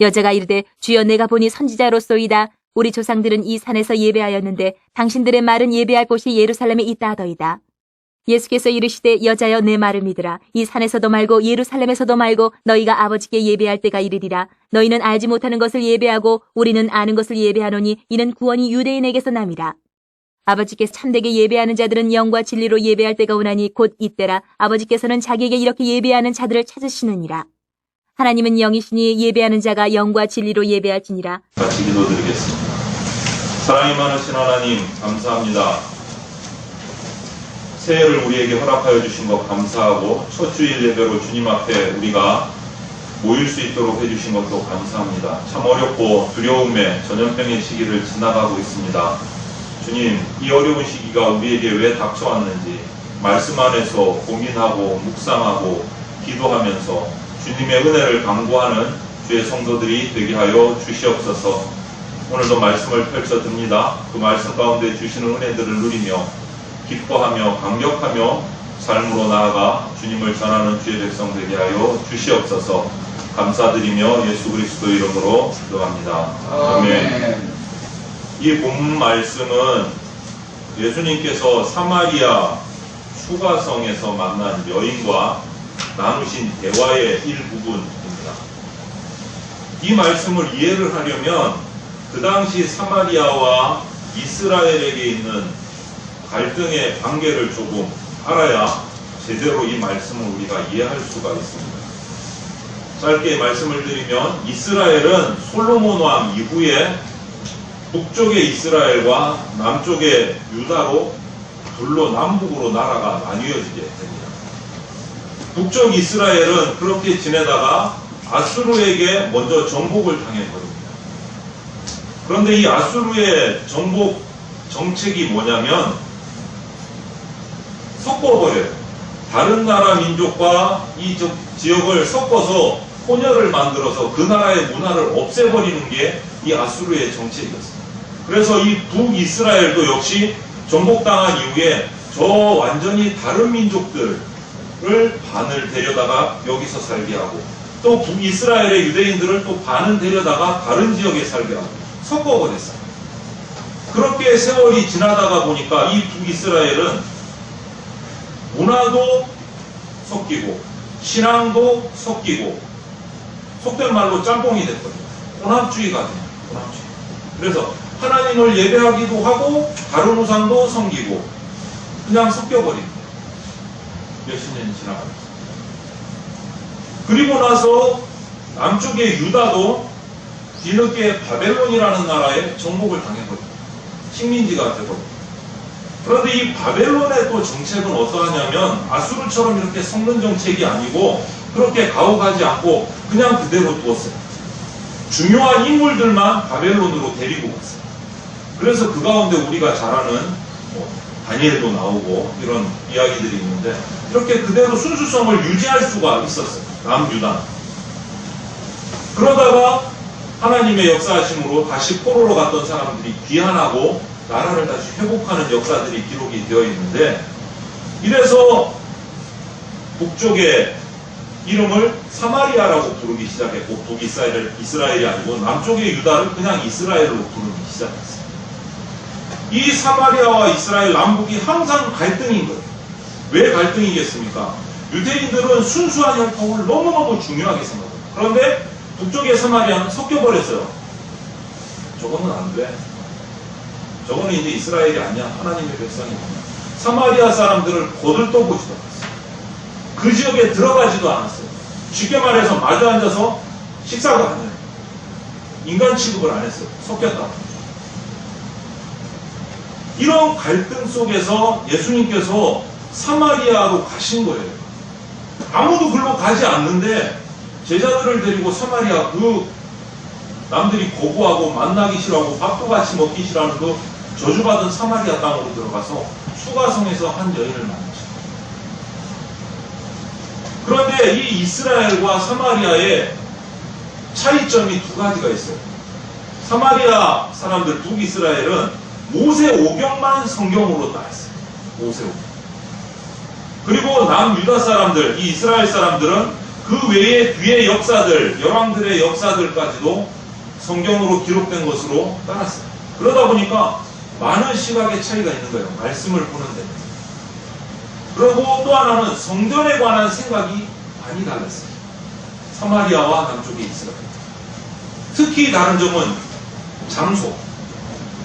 여자가 이르되 주여 내가 보니 선지자로소이다. 우리 조상들은 이 산에서 예배하였는데 당신들의 말은 예배할 곳이 예루살렘에 있다 하더이다. 예수께서 이르시되 여자여 내 말을 믿으라. 이 산에서도 말고 예루살렘에서도 말고 너희가 아버지께 예배할 때가 이르리라. 너희는 알지 못하는 것을 예배하고 우리는 아는 것을 예배하노니 이는 구원이 유대인에게서 남이라. 아버지께서 참되게 예배하는 자들은 영과 진리로 예배할 때가 오나니 곧 이때라. 아버지께서는 자기에게 이렇게 예배하는 자들을 찾으시느니라. 하나님은 영이시니 예배하는 자가 영과 진리로 예배할지니라. 같이 기도드리겠습니다. 사랑이 많으신 하나님 감사합니다. 새해를 우리에게 허락하여 주신 것 감사하고 첫 주일 예배로 주님 앞에 우리가 모일 수 있도록 해주신 것도 감사합니다. 참 어렵고 두려움의 전염병의 시기를 지나가고 있습니다. 주님, 이 어려운 시기가 우리에게 왜 닥쳐왔는지 말씀 안에서 고민하고 묵상하고 기도하면서 주님의 은혜를 강구하는 주의 성도들이 되게 하여 주시옵소서. 오늘도 말씀을 펼쳐듭니다. 그 말씀 가운데 주시는 은혜들을 누리며 기뻐하며 감격하며 삶으로 나아가 주님을 전하는 주의 백성 되게 하여 주시옵소서. 감사드리며 예수 그리스도 이름으로 기도합니다. 아멘. 이 본문 말씀은 예수님께서 사마리아 수가성에서 만난 여인과 나누신 대화의 일부분입니다. 이 말씀을 이해를 하려면 그 당시 사마리아와 이스라엘에게 있는 갈등의 관계를 조금 알아야 제대로 이 말씀을 우리가 이해할 수가 있습니다. 짧게 말씀을 드리면 이스라엘은 솔로몬 왕 이후에 북쪽의 이스라엘과 남쪽의 유다로 둘로 남북으로 나라가 나뉘어지게 됩니다. 북쪽 이스라엘은 그렇게 지내다가 아수르에게 먼저 정복을 당해버립니다. 그런데 이 아수르의 정복 정책이 뭐냐면 섞어버려요. 다른 나라 민족과 이 지역을 섞어서 혼혈을 만들어서 그 나라의 문화를 없애버리는 게 이 아수르의 정책이었습니다. 그래서 이 북이스라엘도 역시 정복당한 이후에 저 완전히 다른 민족들을 반을 데려다가 여기서 살게 하고 또 북이스라엘의 유대인들을 또 반은 데려다가 다른 지역에 살게 하고 섞어버렸어요. 그렇게 세월이 지나다가 보니까 이 북이스라엘은 문화도 섞이고 신앙도 섞이고 속된 말로 짬뽕이 됐거든요. 혼합주의가 돼요. 혼합주의. 그래서 하나님을 예배하기도 하고 다른 우상도 섬기고 그냥 섞여버립니다. 몇십 년이 지나가면서. 그리고 나서 남쪽의 유다도 뒤늦게 바벨론이라는 나라에 정복을 당해버립니다. 식민지가 되거든요. 그런데 이 바벨론의 또 정책은 어떠하냐면 아수르처럼 이렇게 섞는 정책이 아니고 그렇게 가혹하지 않고 그냥 그대로 두었어요. 중요한 인물들만 바벨론으로 데리고 갔어요. 그래서 그 가운데 우리가 잘 아는 다니엘도 나오고 이런 이야기들이 있는데 이렇게 그대로 순수성을 유지할 수가 있었어요. 남유다. 그러다가 하나님의 역사하심으로 다시 포로로 갔던 사람들이 귀환하고 나라를 다시 회복하는 역사들이 기록이 되어 있는데 이래서 북쪽의 이름을 사마리아라고 부르기 시작했고 북이스라엘이 아니고 남쪽의 유다를 그냥 이스라엘로 부르기 시작했어요. 이 사마리아와 이스라엘 남북이 항상 갈등인 거예요. 왜 갈등이겠습니까? 유대인들은 순수한 혈통을 너무너무 중요하게 생각해요. 그런데 북쪽의 사마리아는 섞여버렸어요. 저거는 안 돼. 저거는 이제 이스라엘이 아니야. 하나님의 백성이 아니야. 사마리아 사람들을 거들떠보지도 않았어요. 그 지역에 들어가지도 않았어요. 쉽게 말해서 마주 앉아서 식사도 안 해요. 인간 취급을 안 했어요. 섞였다. 이런 갈등 속에서 예수님께서 사마리아로 가신 거예요. 아무도 글로 가지 않는데 제자들을 데리고 사마리아 그 남들이 거부하고 만나기 싫어하고 밥도 같이 먹기 싫어하는 그 저주받은 사마리아 땅으로 들어가서 수가성에서 한 여인을 만났어요. 그런데 이 이스라엘과 사마리아의 차이점이 두 가지가 있어요. 사마리아 사람들 북이스라엘은 모세오경만 성경으로 따했어요. 모세오경. 그리고 남유다 사람들, 이 이스라엘 사람들은 그 외에 뒤의 역사들, 열왕들의 역사들까지도 성경으로 기록된 것으로 따랐어요. 그러다 보니까 많은 시각의 차이가 있는 거예요. 말씀을 보는데. 그리고 또 하나는 성전에 관한 생각이 많이 달랐어요. 사마리아와 남쪽에 이스라엘. 특히 다른 점은 장소.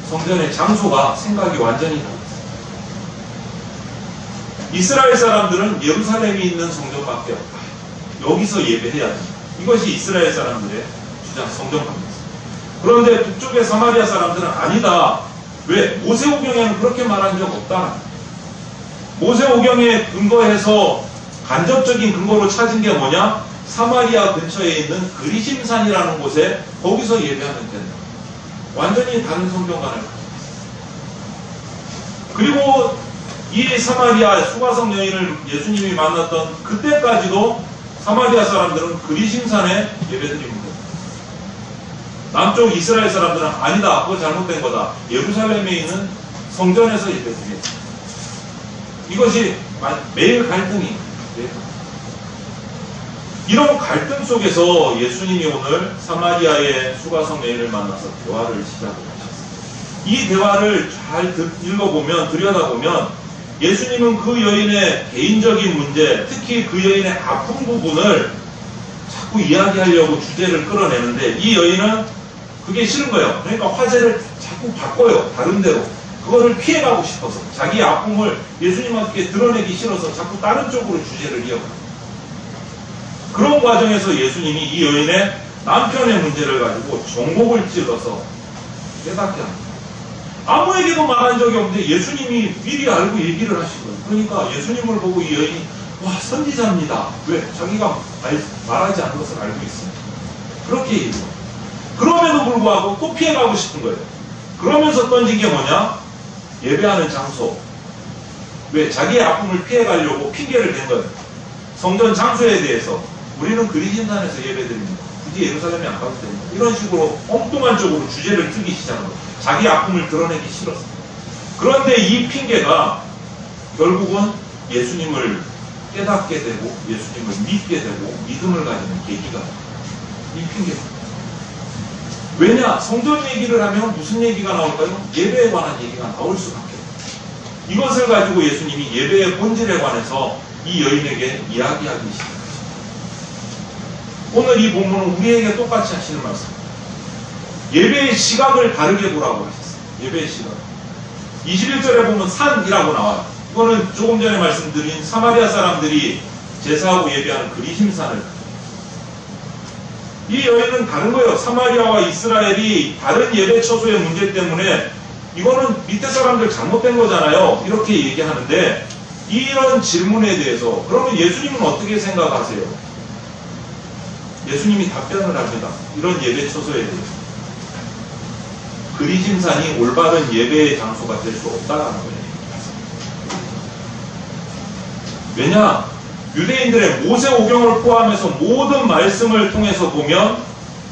성전의 장소가 생각이 완전히 달랐어요. 이스라엘 사람들은 예루살렘이 있는 성전밖에 없다. 여기서 예배해야 된다. 이것이 이스라엘 사람들의 주장, 성전관입니다. 그런데 북쪽의 사마리아 사람들은 아니다. 왜? 모세오경에는 그렇게 말한 적 없다. 모세오경에 근거해서 간접적인 근거로 찾은 게 뭐냐? 사마리아 근처에 있는 그리심산이라는 곳에 거기서 예배하면 된다. 완전히 다른 성경관을 가지고 있습니다. 그리고 이 사마리아 수가성 여인을 예수님이 만났던 그때까지도 사마리아 사람들은 그리심산에 예배드립니다. 남쪽 이스라엘 사람들은 아니다. 그거 잘못된 거다. 예루살렘에 있는 성전에서 예배드립니다. 이것이 매일 갈등이 이런 갈등 속에서 예수님이 오늘 사마리아의 수가성 여인을 만나서 대화를 시작하셨습니다. 이 대화를 잘 읽어보면, 들여다보면 예수님은 그 여인의 개인적인 문제, 특히 그 여인의 아픈 부분을 자꾸 이야기하려고 주제를 끌어내는데 이 여인은 그게 싫은 거예요. 그러니까 화제를 자꾸 바꿔요. 다른 데로. 그거를 피해가고 싶어서 자기의 아픔을 예수님한테 드러내기 싫어서 자꾸 다른 쪽으로 주제를 이어가요. 그런 과정에서 예수님이 이 여인의 남편의 문제를 가지고 정곡을 찔러서 깨닫게 합니다. 아무에게도 말한 적이 없는데 예수님이 미리 알고 얘기를 하신 거예요. 그러니까 예수님을 보고 이 여인이 와, 선지자입니다. 왜? 자기가 말하지 않은 것을 알고 있습니다. 그렇게 얘기해요. 그럼에도 불구하고 또 피해가고 싶은 거예요. 그러면서 던진 게 뭐냐? 예배하는 장소. 왜? 자기의 아픔을 피해가려고 핑계를 댄 거예요. 성전 장소에 대해서 우리는 그리심산에서 예배드립니다. 굳이 예루살렘에 안 가도 됩니다. 이런 식으로 엉뚱한 쪽으로 주제를 틀기 시작한 거예요. 자기 아픔을 드러내기 싫었어요. 그런데 이 핑계가 결국은 예수님을 깨닫게 되고 예수님을 믿게 되고 믿음을 가지는 계기가 돼요. 이 핑계가. 왜냐? 성전 얘기를 하면 무슨 얘기가 나올까요? 예배에 관한 얘기가 나올 수밖에 없어요. 이것을 가지고 예수님이 예배의 본질에 관해서 이 여인에게 이야기하기 시작하십니다. 오늘 이 본문은 우리에게 똑같이 하시는 말씀입니다. 예배의 시각을 다르게 보라고 하셨어요. 예배의 시각. 21절에 보면 산이라고 나와요. 이거는 조금 전에 말씀드린 사마리아 사람들이 제사하고 예배하는 그리심산을. 이 여인은 다른 거예요. 사마리아와 이스라엘이 다른 예배 처소의 문제 때문에 이거는 밑에 사람들 잘못된 거잖아요. 이렇게 얘기하는데 이런 질문에 대해서 그러면 예수님은 어떻게 생각하세요? 예수님이 답변을 합니다. 이런 예배 처소에 대해서. 그리심산이 올바른 예배의 장소가 될 수 없다라는 거예요. 왜냐? 유대인들의 모세오경을 포함해서 모든 말씀을 통해서 보면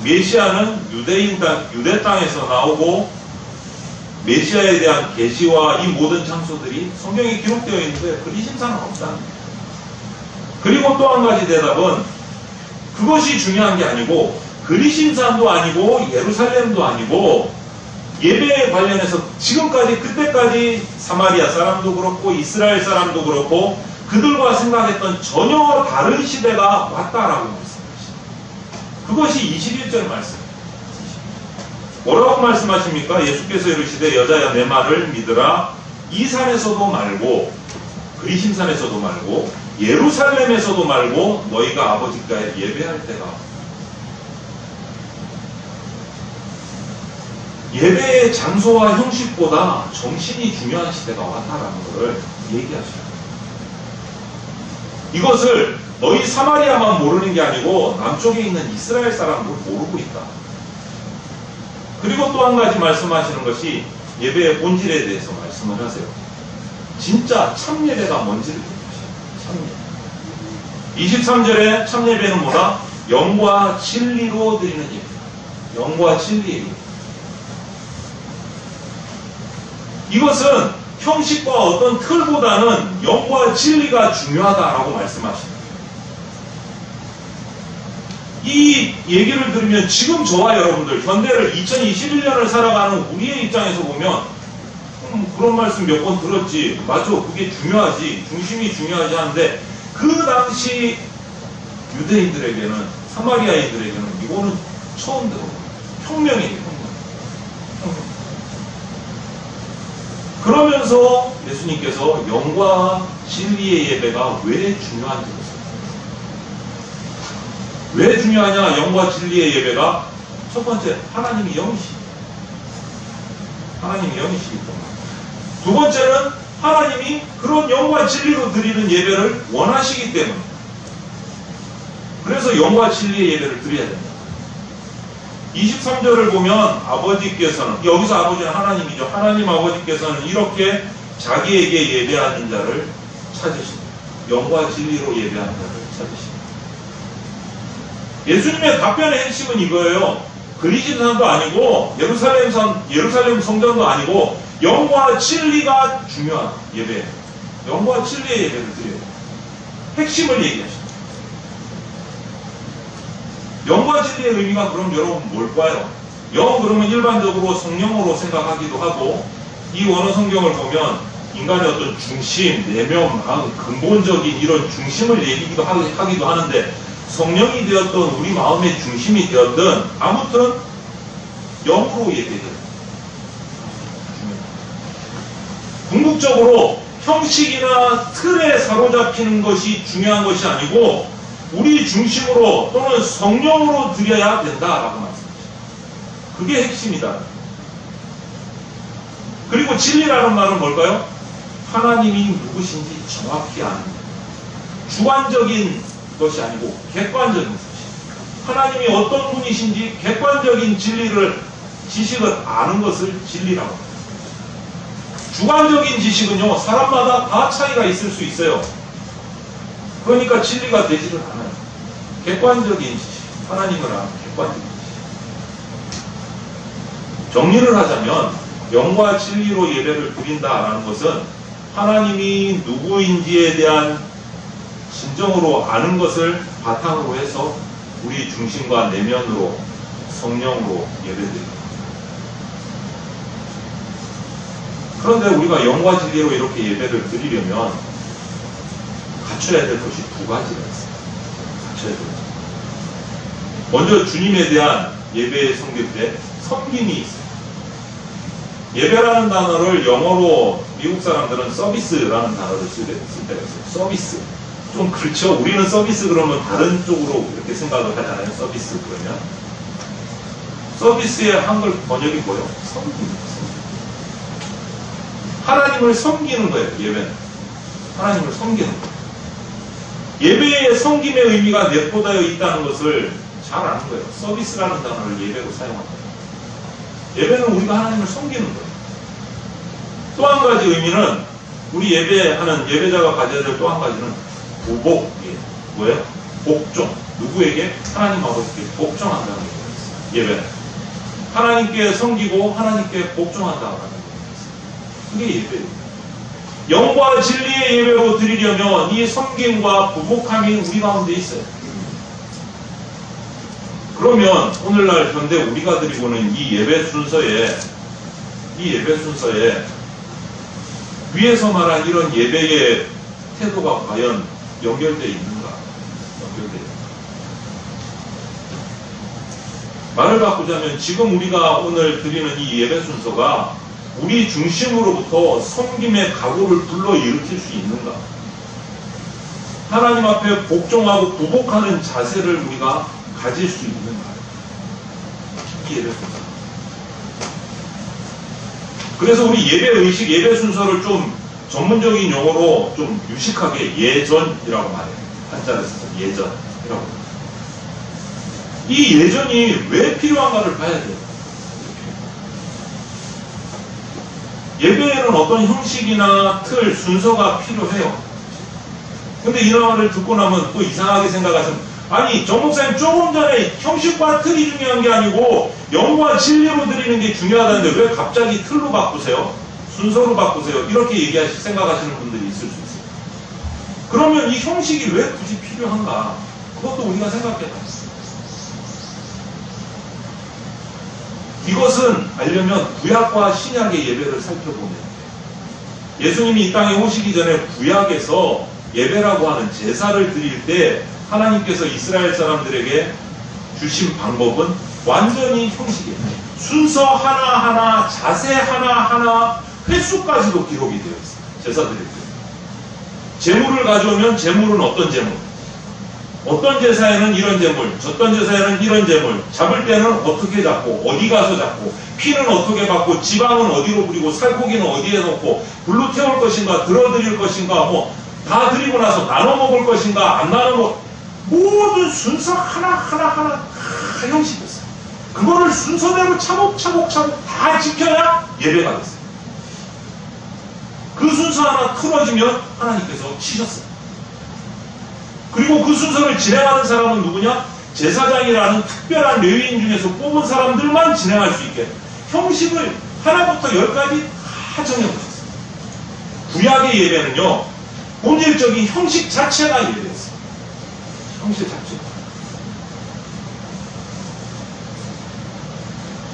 메시아는 유대 땅에서 나오고 메시아에 대한 계시와 이 모든 장소들이 성경에 기록되어 있는데 그리심산은 없다는 거예요. 그리고 또 한 가지 대답은 그것이 중요한 게 아니고 그리심산도 아니고 예루살렘도 아니고 예배에 관련해서 지금까지 그때까지 사마리아 사람도 그렇고 이스라엘 사람도 그렇고 그들과 생각했던 전혀 다른 시대가 왔다라고 말씀하십니다. 그것이 21절 말씀입니다. 뭐라고 말씀하십니까? 예수께서 이르시되 여자야 내 말을 믿으라. 이 산에서도 말고 그리심산에서도 말고 예루살렘에서도 말고 너희가 아버지께 예배할 때가 예배의 장소와 형식보다 정신이 중요한 시대가 왔다라는 것을 얘기하셔요. 이것을 너희 사마리아만 모르는 게 아니고 남쪽에 있는 이스라엘 사람도 모르고 있다. 그리고 또 한 가지 말씀하시는 것이 예배의 본질에 대해서 말씀을 하세요. 진짜 참예배가 뭔지를 얘기하셔요. 참예배. 23절에 참예배는 뭐다? 영과 진리로 드리는 예배다. 영과 진리의 예배. 이것은 형식과 어떤 틀보다는 영과 진리가 중요하다라고 말씀하십니다. 이 얘기를 들으면 지금 저와 여러분들 현대를 2021년을 살아가는 우리의 입장에서 보면 그런 말씀 몇 번 들었지. 맞아, 그게 중요하지. 중심이 중요하지 하는데 그 당시 유대인들에게는, 사마리아인들에게는 이거는 처음 들어요. 혁명이에요. 혁명. 그러면서 예수님께서 영과 진리의 예배가 왜 중요한지, 왜 중요하냐, 영과 진리의 예배가. 첫 번째, 하나님이 영이시. 하나님이 영이시기 때문에. 두 번째는 하나님이 그런 영과 진리로 드리는 예배를 원하시기 때문에. 그래서 영과 진리의 예배를 드려야 됩니다. 23절을 보면 아버지께서는, 여기서 아버지는 하나님이죠. 하나님 아버지께서는 이렇게 자기에게 예배하는 자를 찾으십니다. 영과 진리로 예배하는 자를 찾으십니다. 예수님의 답변의 핵심은 이거예요. 그리스도산도 아니고 예루살렘 성전도 아니고 영과 진리가 중요한 예배예요. 영과 진리의 예배를 드려요. 핵심을 얘기하십니다. 영과 진리의 의미가 그럼 여러분 뭘까요? 영 그러면 일반적으로 성령으로 생각하기도 하고, 이 원어 성경을 보면 인간의 어떤 중심, 내면, 마음, 근본적인 이런 중심을 얘기기도 하기도 하는데, 성령이 되었던 우리 마음의 중심이 되었던 아무튼 영으로 예배해요. 궁극적으로 형식이나 틀에 사로잡히는 것이 중요한 것이 아니고 우리 중심으로 또는 성령으로 드려야 된다라고 말씀하십니다. 그게 핵심이다. 그리고 진리라는 말은 뭘까요? 하나님이 누구신지 정확히 아는 것. 주관적인 것이 아니고 객관적인 것이. 하나님이 어떤 분이신지 객관적인 지식을 아는 것을 진리라고 합니다. 주관적인 지식은요, 사람마다 다 차이가 있을 수 있어요. 그러니까 진리가 되지를 않아요. 객관적인 지식, 하나님을 아는 객관적인 지식. 정리를 하자면 영과 진리로 예배를 드린다라는 것은 하나님이 누구인지에 대한 진정으로 아는 것을 바탕으로 해서 우리 중심과 내면으로 성령으로 예배드립니다. 그런데 우리가 영과 진리로 이렇게 예배를 드리려면 갖춰야 될 것이 두 가지가 있어요. 갖춰야 될 것. 먼저 주님에 대한 예배에 섬길 때 섬김이 있어요. 예배라는 단어를 영어로 미국 사람들은 서비스라는 단어를 쓸 때가 있어요. 서비스. 좀 그렇죠. 우리는 서비스 그러면 다른 쪽으로 이렇게 생각을 하잖아요. 서비스 그러면. 서비스의 한글 번역이 뭐예요? 섬김. 하나님을 섬기는 거예요. 예배는. 하나님을 섬기는 거예요. 예배의 섬김의 의미가 내포되어 있다는 것을 잘 아는 거예요. 서비스라는 단어를 예배로 사용합니다. 예배는 우리가 하나님을 섬기는 거예요. 또 한 가지 의미는 우리 예배하는 예배자가 가져야 될 또 한 가지는 보복이에요. 뭐예요? 복종. 누구에게? 하나님 아버지께 복종한다는 거예요. 예배는. 하나님께 섬기고 하나님께 복종한다는 거예요. 그게 예배예요. 영과 진리의 예배로 드리려면 이 섬김과 부복함이 우리 가운데 있어요. 그러면 오늘날 현대 우리가 드리고는 이 예배 순서에 위에서 말한 이런 예배의 태도가 과연 연결되어 있는가? 말을 바꾸자면 지금 우리가 오늘 드리는 이 예배 순서가 우리 중심으로부터 섬김의 각오를 불러일으킬 수 있는가? 하나님 앞에 복종하고 부복하는 자세를 우리가 가질 수 있는가? 이 예배 순서. 그래서 우리 예배 의식, 예배 순서를 좀 전문적인 용어로 좀 유식하게 예전이라고 말해요. 한자를 써서 예전이라고. 이 예전이 왜 필요한가를 봐야 돼요. 예배에는 어떤 형식이나 틀, 순서가 필요해요. 근데 이 말을 듣고 나면 또 이상하게 생각하시면, 아니, 정 목사님 조금 전에 형식과 틀이 중요한 게 아니고 영과 진리로 드리는 게 중요하다는데 왜 갑자기 틀로 바꾸세요? 순서로 바꾸세요? 이렇게 생각하시는 분들이 있을 수 있어요. 그러면 이 형식이 왜 굳이 필요한가? 그것도 우리가 생각해야 돼요. 이것은 알려면 구약과 신약의 예배를 살펴보면 돼요. 예수님이 이 땅에 오시기 전에 구약에서 예배라고 하는 제사를 드릴 때 하나님께서 이스라엘 사람들에게 주신 방법은 완전히 형식이에요. 순서 하나하나, 자세 하나하나, 횟수까지도 기록이 되어 있어요. 제사 드릴 때. 제물을 가져오면 제물은 어떤 제물? 어떤 제사에는 이런 제물, 어떤 제사에는 이런 제물, 잡을 때는 어떻게 잡고, 어디 가서 잡고, 피는 어떻게 받고, 지방은 어디로 부리고, 살코기는 어디에 넣고, 불로 태울 것인가, 들어드릴 것인가, 다 드리고 나서 나눠 먹을 것인가, 안 나눠 먹을, 모든 순서 하나하나 다 형식이었어요. 그거를 순서대로 차곡차곡 다 지켜야 예배가 됐어요. 그 순서 하나 틀어지면 하나님께서 치셨어요. 그리고 그 순서를 진행하는 사람은 누구냐? 제사장이라는 특별한 레위인 중에서 뽑은 사람들만 진행할 수 있게 형식을 하나부터 열까지 다 정해보셨어요. 구약의 예배는요, 본질적인 형식 자체가 예배였어요. 형식 자체.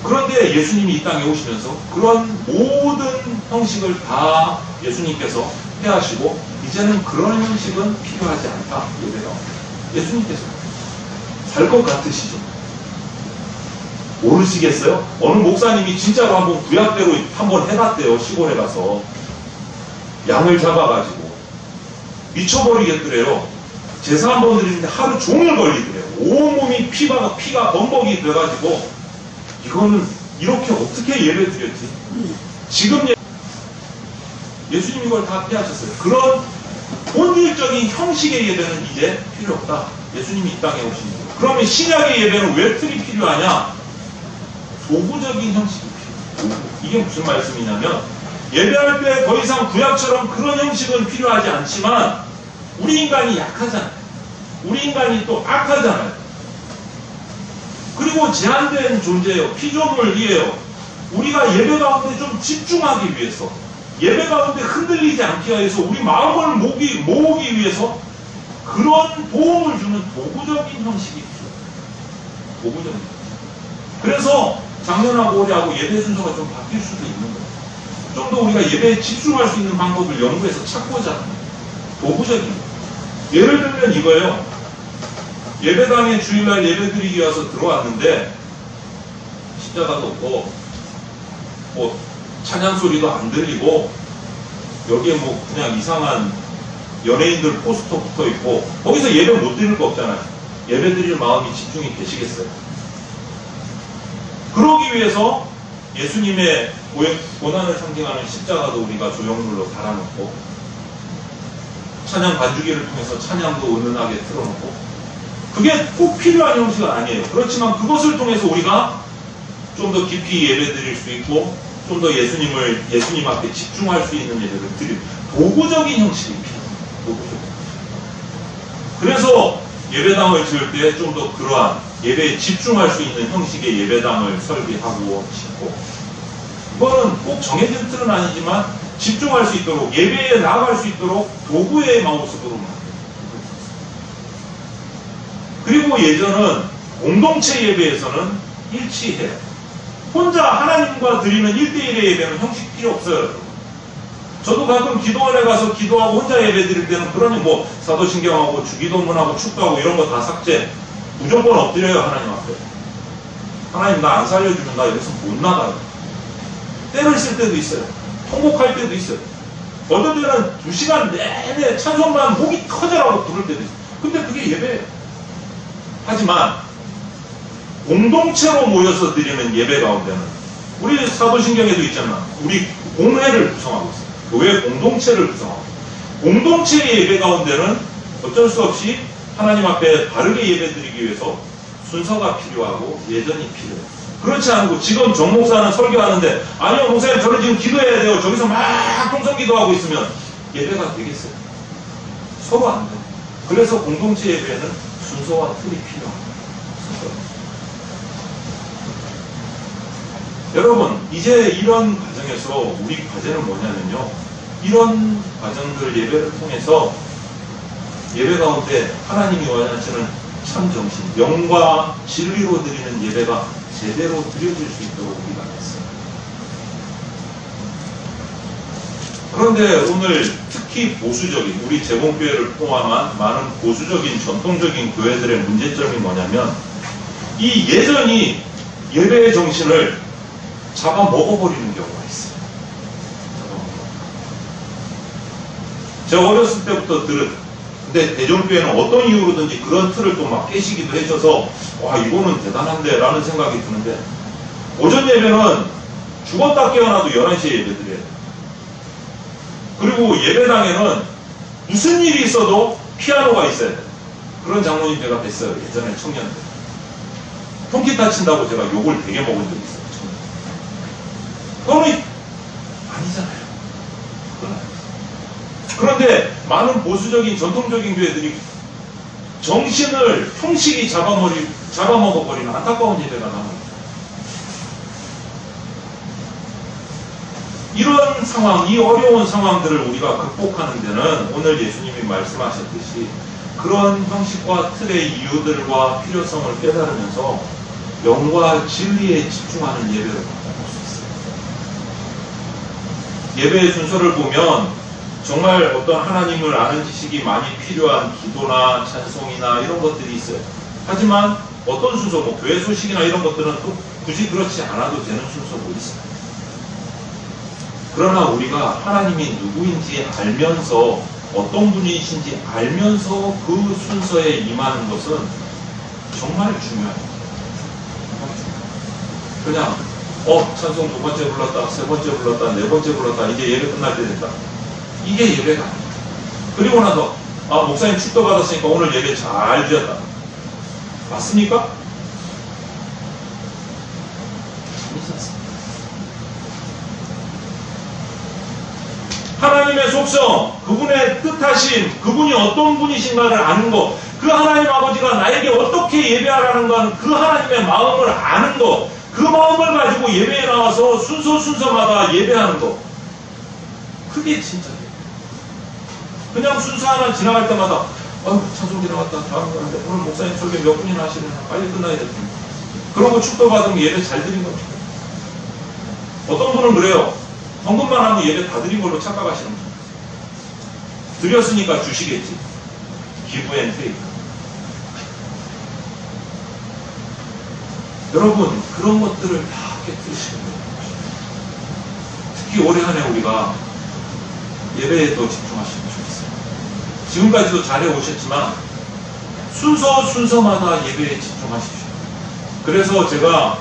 그런데 예수님이 이 땅에 오시면서 그런 모든 형식을 다 예수님께서 해하시고 이제는 그런 형식은 필요하지 않다. 예배가. 예수님께서 살 것 같으시죠? 모르시겠어요? 어느 목사님이 진짜로 한번 구약대로 한번 해봤대요. 시골에 가서. 양을 잡아가지고. 미쳐버리겠더래요. 제사 한번 드리는데 하루 종일 걸리더래요. 온몸이 피가 범벅이 돼가지고 이거는 이렇게 어떻게 예배 드렸지? 지금 예수님이 이걸 다 피하셨어요. 그런 본질적인 형식의 예배는 이제 필요 없다. 예수님이 이 땅에 오신 거예요. 그러면 신약의 예배는 왜 틀이 필요하냐? 도구적인 형식이 필요해요. 이게 무슨 말씀이냐면 예배할 때 더 이상 구약처럼 그런 형식은 필요하지 않지만 우리 인간이 약하잖아요. 우리 인간이 또 악하잖아요. 그리고 제한된 존재예요. 피조물이에요. 우리가 예배 가운데 좀 집중하기 위해서, 예배 가운데 흔들리지 않기 위해서, 우리 마음을 모으기 위해서 그런 도움을 주는 도구적인 형식이 있어요. 도구적인 형식. 그래서 작년하고 올해하고 예배 순서가 좀 바뀔 수도 있는 거예요. 좀 더 우리가 예배에 집중할 수 있는 방법을 연구해서 찾고자 하는 도구적인 거예요. 예를 들면 이거예요. 예배당에 주일날 예배 드리기 위해서 들어왔는데 십자가도 없고 찬양 소리도 안 들리고 여기에 그냥 이상한 연예인들 포스터 붙어 있고 거기서 예배 못 드릴 거 없잖아요. 예배 드릴 마음이 집중이 되시겠어요? 그러기 위해서 예수님의 고난을 상징하는 십자가도 우리가 조형물로 달아놓고 찬양 반주기를 통해서 찬양도 은은하게 틀어놓고 그게 꼭 필요한 형식은 아니에요. 그렇지만 그것을 통해서 우리가 좀 더 깊이 예배 드릴 수 있고 좀 더 예수님 앞에 집중할 수 있는 예배를 드릴 도구적인 형식이 필요해요. 도구적인. 그래서 예배당을 지을 때 좀 더 그러한 예배에 집중할 수 있는 형식의 예배당을 설계하고 싶고 이거는 꼭 정해진 틀은 아니지만 집중할 수 있도록 예배에 나아갈 수 있도록 도구의 모습으로 그리고 예전은 공동체 예배에서는 일치해요. 혼자 하나님과 드리는 1대1의 예배는 형식 필요 없어요. 저도 가끔 기도원에 가서 기도하고 혼자 예배 드릴 때는 그러니 사도신경하고 주기도문하고 축도하고 이런 거 다 삭제. 무조건 엎드려요. 하나님 앞에. 하나님 나 안 살려주면 나 여기서 못 나가요. 때를 쓸 때도 있어요. 통곡할 때도 있어요. 어떤 때는 2시간 내내 찬송만 목이 터져라고 부를 때도 있어요. 근데 그게 예배예요. 하지만 공동체로 모여서 드리는 예배 가운데는 우리 사도신경에도 있잖아. 우리 공회를 구성하고 있어요. 교회 공동체를 구성하고 있어요. 공동체의 예배 가운데는 어쩔 수 없이 하나님 앞에 바르게 예배 드리기 위해서 순서가 필요하고 예전이 필요해요. 그렇지 않고 지금 정 목사는 설교하는데 아니요 목사님 저는 지금 기도해야 돼요. 저기서 막 통성 기도하고 있으면 예배가 되겠어요. 서로 안 돼요. 그래서 공동체 예배는 순서와 틀이 필요합니다. 여러분 이제 이런 과정에서 우리 과제는 뭐냐면요. 이런 과정들 예배를 통해서 예배 가운데 하나님이 원하시는 참 정신, 영과 진리로 드리는 예배가 제대로 드려질 수 있도록 우리가 했어요. 그런데 오늘 특히 보수적인 우리 재봉교회를 포함한 많은 보수적인 전통적인 교회들의 문제점이 뭐냐면 이 예전이 예배의 정신을 잡아먹어버리는 경우가 있어요. 제가 어렸을 때부터 근데 대전교회는 어떤 이유로든지 그런 틀을 또 막 깨시기도 해줘서 와 이거는 대단한데 라는 생각이 드는데 오전 예배는 죽었다 깨어나도 11시에 예배 드려야 돼요. 그리고 예배당에는 무슨 일이 있어도 피아노가 있어야 돼요. 그런 장로님 제가 뵀어요. 예전에 청년 때. 통기타 친다고 제가 욕을 되게 먹은 적이 있어요. 그거는 아니잖아요. 그건 아니죠. 그런데 많은 보수적인 전통적인 교회들이 정신을 형식이 잡아먹어버리는 안타까운 예배가 나옵니다. 이런 상황, 이 어려운 상황들을 우리가 극복하는 데는 오늘 예수님이 말씀하셨듯이 그런 형식과 틀의 이유들과 필요성을 깨달으면서 영과 진리에 집중하는 예배를 바꿔볼 수 있어요. 예배의 순서를 보면 정말 어떤 하나님을 아는 지식이 많이 필요한 기도나 찬송이나 이런 것들이 있어요. 하지만 어떤 순서, 뭐 교회 소식이나 이런 것들은 또 굳이 그렇지 않아도 되는 순서도 있어요. 그러나 우리가 하나님이 누구인지 알면서 어떤 분이신지 알면서 그 순서에 임하는 것은 정말 중요합니다. 그냥 찬송 2번째 불렀다, 3번째 불렀다, 4번째 불렀다, 이제 예배 끝날 때 됐다. 이게 예배가 아닙니다. 그리고 나서 목사님 축도 받았으니까 오늘 예배 잘 드렸다. 맞습니까? 하나님의 속성, 그분의 뜻하심, 그분이 어떤 분이신가를 아는 것, 그 하나님 아버지가 나에게 어떻게 예배하라는 건 그 하나님의 마음을 아는 것, 그 마음을 가지고 예배에 나와서 순서마다 예배하는 것, 그게 진짜 예배. 그냥 순서 하나 지나갈 때마다 찬송 지나갔다 다음 거는데 오늘 목사님 설교 몇 분이나 하시려나 빨리 끝나야 될 텐데 그러고 축도 받으면 예배 잘 드린 겁니다. 어떤 분은 그래요. 헌금만 하면 예배 다 드린 걸로 착각하시는 거예요. 드렸으니까 주시겠지. 기브 앤 테이크. 여러분 그런 것들을 다 깨뜨리시는 거예요. 특히 올해 한 해 우리가 예배에 더 집중하시면 좋겠어요. 지금까지도 잘해 오셨지만 순서마다 예배에 집중하십시오. 그래서 제가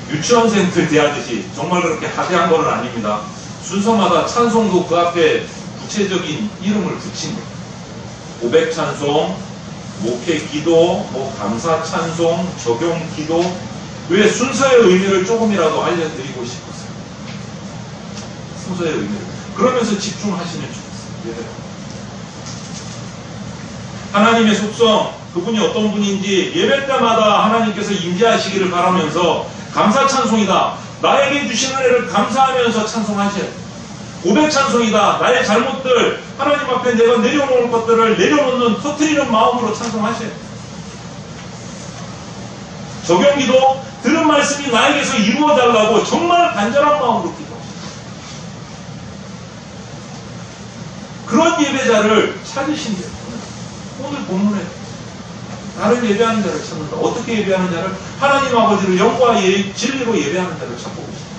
유치원생들 대하듯이 정말 그렇게 하대한 건 아닙니다. 순서마다 찬송도 그 앞에 구체적인 이름을 붙인 거예요. 고백 찬송, 목회 기도, 감사 찬송, 적용 기도. 왜 순서의 의미를 조금이라도 알려드리고 싶었어요. 순서의 의미를. 그러면서 집중하시면 좋겠어요. 하나님의 속성, 그분이 어떤 분인지 예배 때마다 하나님께서 임재하시기를 바라면서 감사 찬송이다. 나에게 주신 은혜를 감사하면서 찬송하셔야 돼요. 고백 찬송이다. 나의 잘못들, 하나님 앞에 내가 내려놓을 것들을 내려놓는 터뜨리는 마음으로 찬송하셔야 돼요. 적용기도 들은 말씀이 나에게서 이루어달라고 정말 간절한 마음으로 기도하셔야 돼요. 그런 예배자를 찾으신대요. 오늘 본문에 나를 예배하는 자를 찾는다. 어떻게 예배하는 자를? 하나님 아버지를 영과 진리로 예배하는 자를 찾고 계십니다.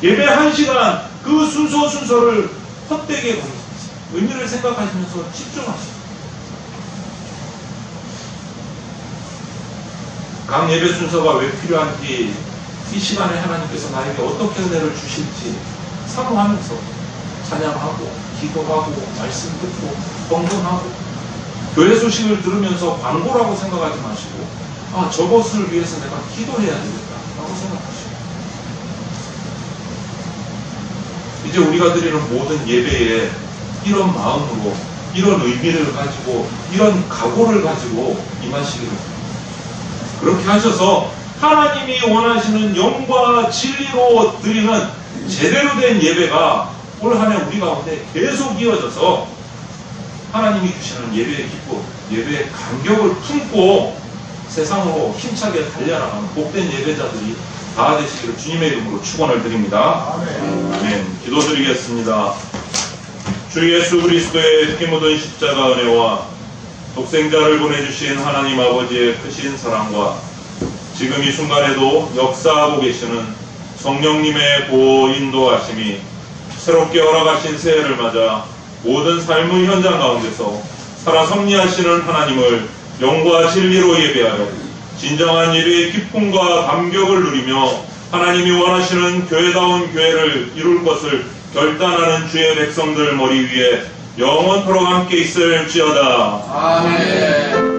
예배 1시간 그 순서를 헛되게 보내십시오. 의미를 생각하시면서 집중하십시오. 각 예배 순서가 왜 필요한지, 이 시간에 하나님께서 나에게 어떻게 은혜를 주실지 사모하면서 찬양하고 기도하고 말씀 듣고 헌금하고 교회 소식을 들으면서 광고라고 생각하지 마시고 저것을 위해서 내가 기도해야 되겠다라고 생각하시고 이제 우리가 드리는 모든 예배에 이런 마음으로 이런 의미를 가지고 이런 각오를 가지고 임하시기를 바랍니다. 그렇게 하셔서 하나님이 원하시는 영과 진리로 드리는 제대로 된 예배가 올 한 해 우리 가운데 계속 이어져서 하나님이 주시는 예배의 기쁨, 예배의 감격을 품고 세상으로 힘차게 달려나가는 복된 예배자들이 다 되시기를 주님의 이름으로 축원을 드립니다. 아멘. 기도드리겠습니다. 주 예수 그리스도의 피 묻은 십자가 은혜와 독생자를 보내주신 하나님 아버지의 크신 사랑과 지금 이 순간에도 역사하고 계시는 성령님의 보호 인도하심이 새롭게 허락하신 새해를 맞아 모든 삶의 현장 가운데서 살아 섭리하시는 하나님을 영과 진리로 예배하여 진정한 예배의 기쁨과 감격을 누리며 하나님이 원하시는 교회다운 교회를 이룰 것을 결단하는 주의 백성들 머리 위에 영원토록 함께 있을지어다. 아멘.